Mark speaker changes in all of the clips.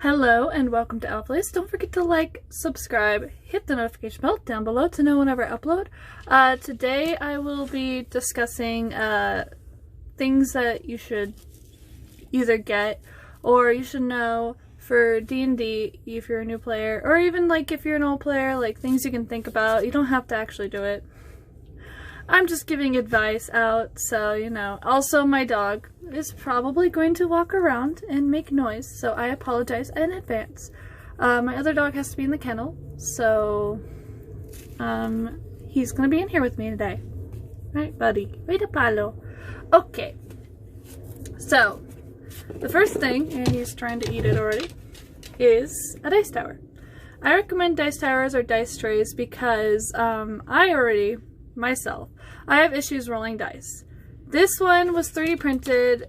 Speaker 1: Hello and welcome to Outplace. Don't forget to like, subscribe, hit the notification bell down below to know whenever I upload. Today I will be discussing things that you should either get or you should know for D&D if you're a new player, or even like if you're an old player, like things you can think about. You don't have to actually do it. I'm just giving advice out, so you know. Also, my dog is probably going to walk around and make noise, so I apologize in advance. My other dog has to be in the kennel, so he's gonna be in here with me today. Right, buddy? Right, Apollo. Okay. So, the first thing, and he's trying to eat it already, is a dice tower. I recommend dice towers or dice trays because myself, I have issues rolling dice. This one was 3D printed,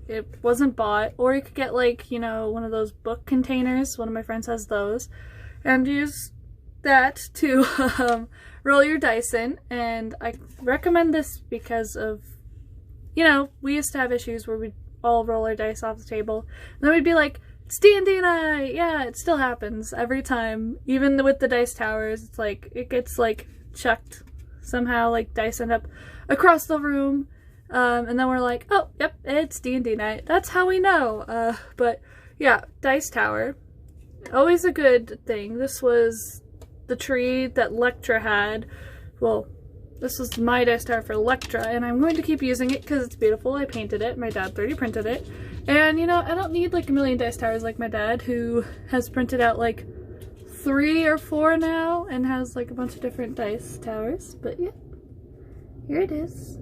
Speaker 1: it wasn't bought, or you could get like, you know, one of those book containers, one of my friends has those, and use that to roll your dice in. And I recommend this because of, you know, we used to have issues where we'd all roll our dice off the table, and then we'd be like, it's D&D night! Yeah, it still happens every time. Even with the dice towers, it's like, it gets like chucked somehow, like dice end up across the room, and then we're like, oh, yep, it's D&D night. That's how we know. But yeah, dice tower, always a good thing. This was the tree that Lectra had. Well, this was my dice tower for Lectra, and I'm going to keep using it because it's beautiful. I painted it. My dad 3D printed it. And, you know, I don't need like a million dice towers like my dad, who has printed out like 3 or 4 now and has like a bunch of different dice towers. But yeah, here it is.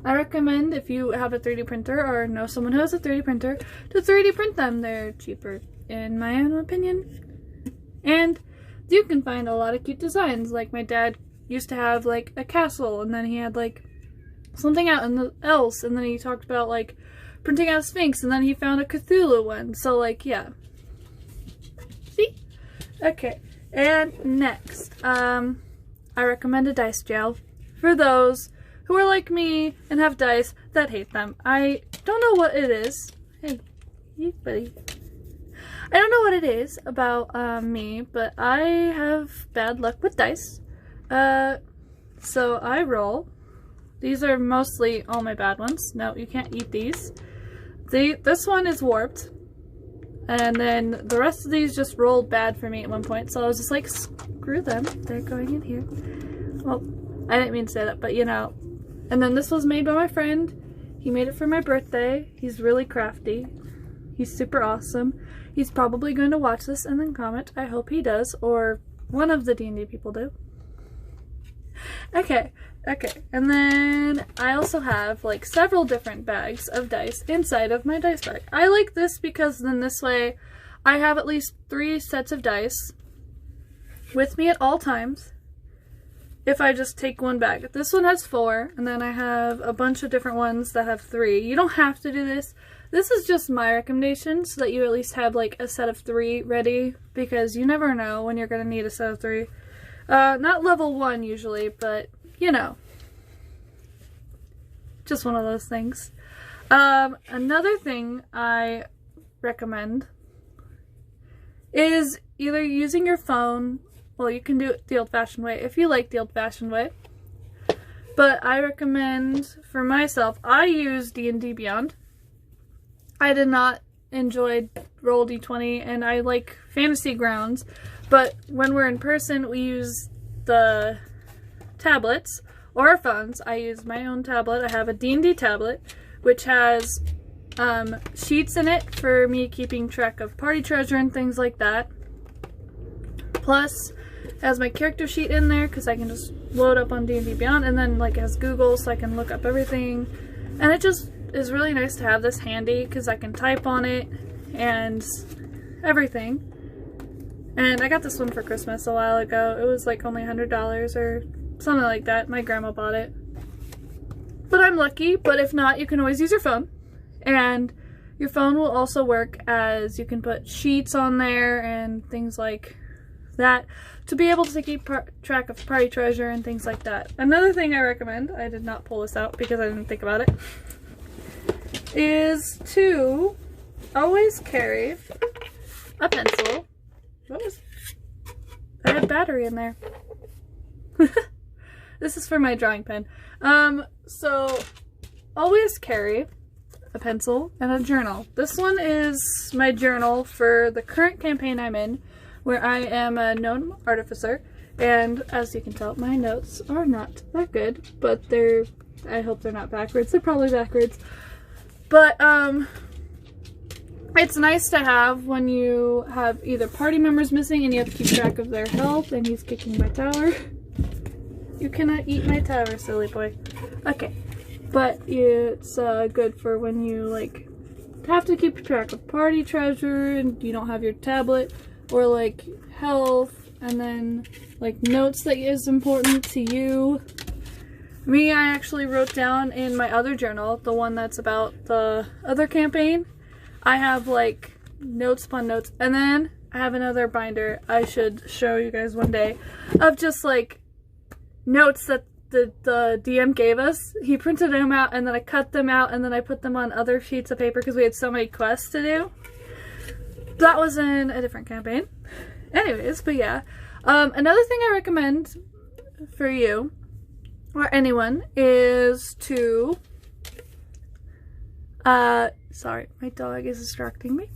Speaker 1: I recommend, if you have a 3D printer or know someone who has a 3D printer, to 3D print them. They're cheaper in my own opinion, and you can find a lot of cute designs. Like my dad used to have like a castle, and then he had like something else, and then he talked about like printing out a Sphinx, and then he found a Cthulhu one. So like, yeah, see. Okay, and next, I recommend a dice jail for those who are like me and have dice that hate them. I don't know what it is. Hey, you buddy. I don't know what it is about me, but I have bad luck with dice. So I roll. These are mostly all my bad ones. No, you can't eat these. This one is warped. And then the rest of these just rolled bad for me at one point, so I was just like, screw them, they're going in here. Well, I didn't mean to say that, but you know. And then this was made by my friend. He made it for my birthday. He's really crafty. He's super awesome. He's probably going to watch this and then comment. I hope he does, or one of the D&D people do. Okay, and then I also have like several different bags of dice inside of my dice bag. I like this because then this way I have at least 3 sets of dice with me at all times if I just take one bag. This one has 4, and then I have a bunch of different ones that have 3. You don't have to do this. This is just my recommendation, so that you at least have like a set of 3 ready, because you never know when you're going to need a set of 3. Not level 1 usually, but you know, just one of those things. Another thing I recommend is either using your phone. Well, you can do it the old-fashioned way if you like the old-fashioned way, but I recommend, for myself, I use D&D Beyond. I did not enjoy Roll D20, and I like Fantasy Grounds, but when we're in person, we use the tablets or our phones. I use my own tablet. I have a D&D tablet, which has sheets in it for me keeping track of party treasure and things like that. Plus, it has my character sheet in there because I can just load up on D&D Beyond, and then like it has Google, so I can look up everything. And it just is really nice to have this handy because I can type on it and everything. And I got this one for Christmas a while ago. It was like only $100 or something like that. My grandma bought it. But I'm lucky, but if not, you can always use your phone. And your phone will also work as you can put sheets on there and things like that to be able to keep track of party treasure and things like that. Another thing I recommend, I did not pull this out because I didn't think about it, is to always carry a pencil. I had battery in there. This is for my drawing pen. So always carry a pencil and a journal. This one is my journal for the current campaign I'm in, where I am a gnome artificer. And as you can tell, my notes are not that good, but I hope they're not backwards. They're probably backwards. But, it's nice to have when you have either party members missing and you have to keep track of their health, and he's kicking my tower. You cannot eat my tower, silly boy. Okay. But it's good for when you, like, have to keep track of party treasure and you don't have your tablet, or, like, health, and then, like, notes that is important to you. Me, I actually wrote down in my other journal, the one that's about the other campaign, I have, like, notes upon notes, and then I have another binder I should show you guys one day of just, like, notes that the DM gave us. He printed them out, and then I cut them out, and then I put them on other sheets of paper because we had so many quests to do. That was in a different campaign. Anyways, but yeah. Another thing I recommend for you, or anyone, is to, sorry, my dog is distracting me,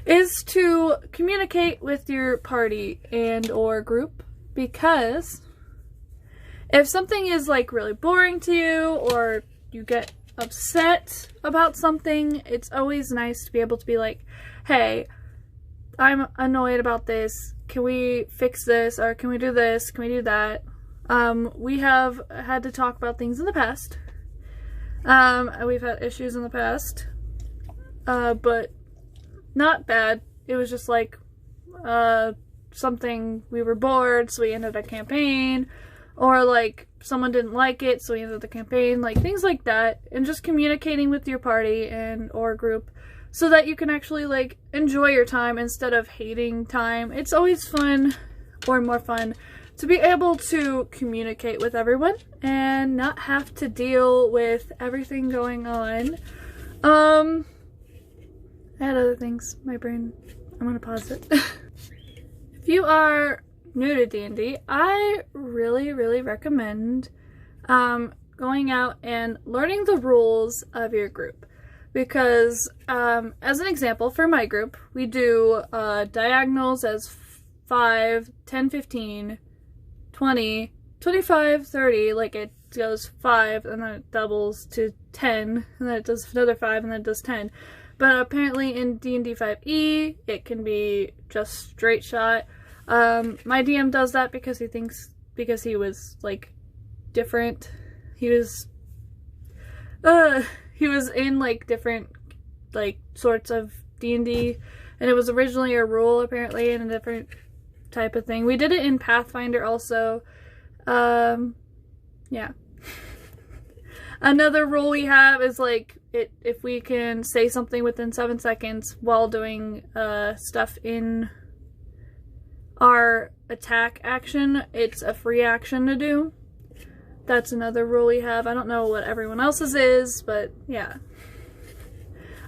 Speaker 1: is to communicate with your party and or group, because if something is, like, really boring to you, or you get upset about something, it's always nice to be able to be like, hey, I'm annoyed about this. Can we fix this? Or can we do this? Can we do that? We have had to talk about things in the past. We've had issues in the past. But not bad. It was just like, something, we were bored, so we ended a campaign. Or, like, someone didn't like it, so we ended the campaign. Like, things like that. And just communicating with your party and or group so that you can actually, like, enjoy your time instead of hating time. It's always fun, or more fun, to be able to communicate with everyone and not have to deal with everything going on. I had other things. My brain, I'm gonna pause it. If you are new to D&D, I really recommend going out and learning the rules of your group, because as an example, for my group, we do diagonals as 5, 10, 15, 20, 25, 30, like it goes 5 and then it doubles to 10 and then it does another 5 and then it does 10. But apparently in D&D 5e it can be just straight shot. My DM does that because he was, like, different. He was in, like, different, like, sorts of D&D, and it was originally a rule, apparently, in a different type of thing. We did it in Pathfinder also. Yeah. Another rule we have is, like, if we can say something within 7 seconds while doing stuff in our attack action, it's a free action to do. That's another rule we have. I don't know what everyone else's is, but yeah.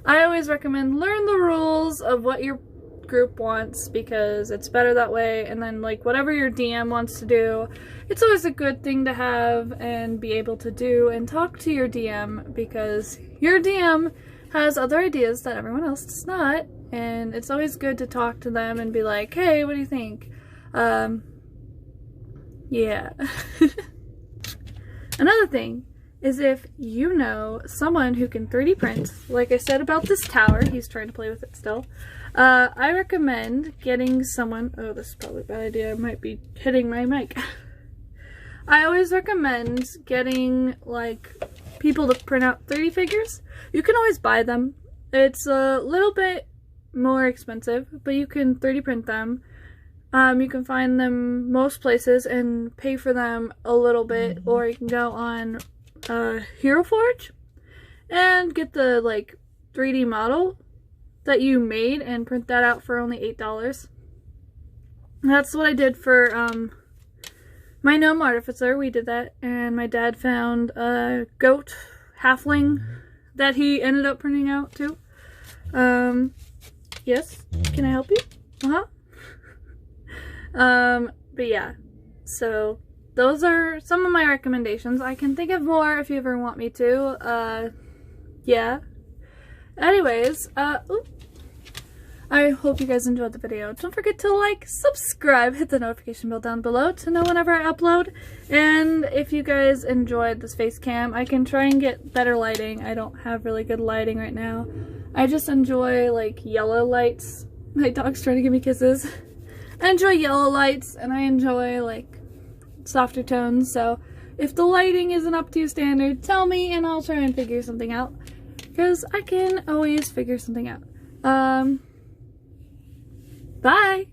Speaker 1: I always recommend learn the rules of what your group wants, because it's better that way, and then, like, whatever your DM wants to do, it's always a good thing to have and be able to do and talk to your DM, because your DM has other ideas that everyone else does not, and it's always good to talk to them and be like, hey, what do you think? Yeah. Another thing is, if you know someone who can 3D print, like I said about this tower, he's trying to play with it still, I recommend getting someone, oh, this is probably a bad idea, I might be hitting my mic. I always recommend getting, like, people to print out 3D figures. You can always buy them. It's a little bit more expensive, but you can 3D print them. You can find them most places and pay for them a little bit, or you can go on Hero Forge and get the, like, 3D model that you made and print that out for only $8. That's what I did for my gnome artificer. We did that, and my dad found a goat halfling that he ended up printing out too. Yes? Can I help you? Uh-huh. But yeah. So, those are some of my recommendations. I can think of more if you ever want me to. Yeah. Anyways, I hope you guys enjoyed the video. Don't forget to like, subscribe, hit the notification bell down below to know whenever I upload. And if you guys enjoyed this face cam, I can try and get better lighting. I don't have really good lighting right now. I just enjoy like yellow lights. My dog's trying to give me kisses. I enjoy yellow lights and I enjoy like softer tones. So if the lighting isn't up to your standard, tell me and I'll try and figure something out. Because I can always figure something out. Bye!